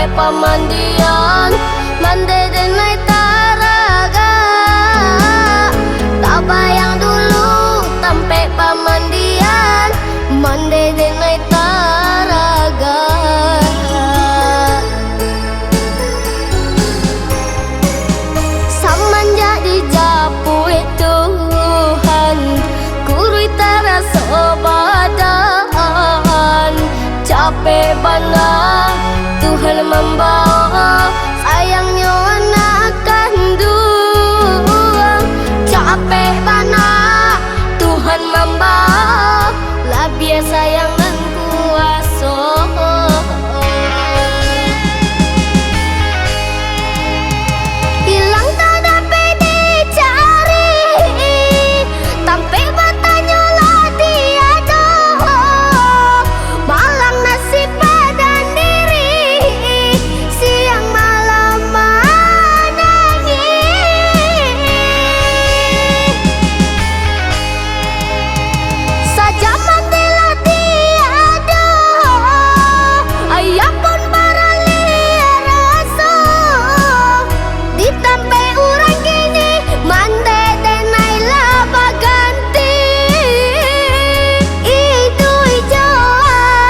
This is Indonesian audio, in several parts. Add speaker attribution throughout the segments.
Speaker 1: sampai pemandian mandi denai taraga. Tak bayang dulu sampai pemandian mandi denai taraga. Semenjak dijapui Tuhan kurui terasa badan capek banget Tuhan membawa sayangnya anak kandung. Capek banget Tuhan membawa lah biasa yang dan kuasa. Hilang tak dapat dicari sampai batanya lah tiada. Malang nasib badan diri siang malam menangis. Saja matilah tiada, ayah pun baralia rasa. Ditampe orang kini mande denai laba ganti. Itu ijo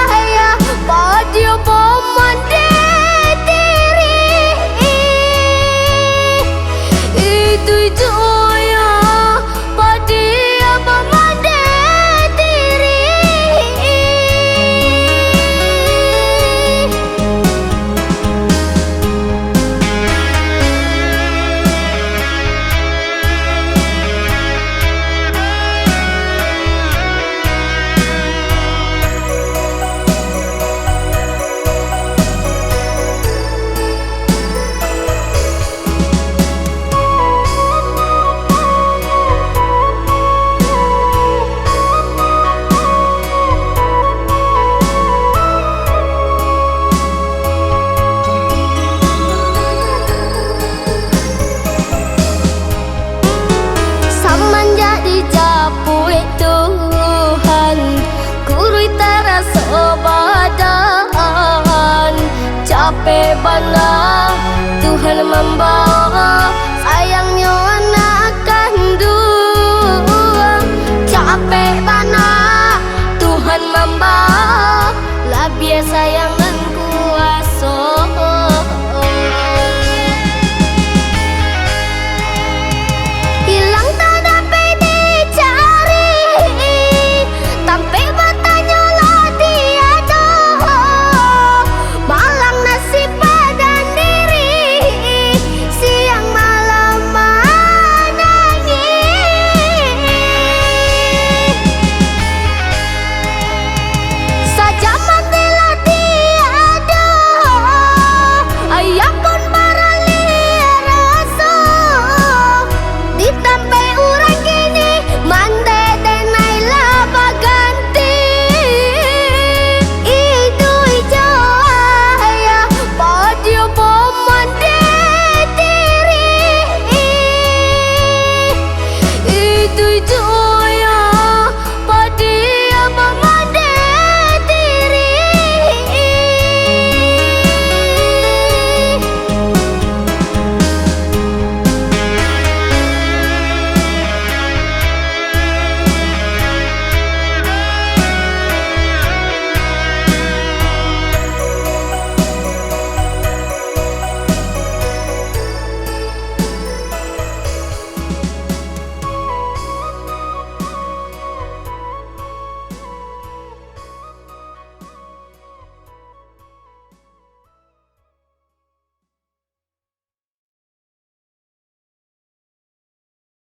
Speaker 1: ayah padio pomande diri. Itu ijo ayah padio pomande diri. Semenjak dijapui Tuhan kurui terasa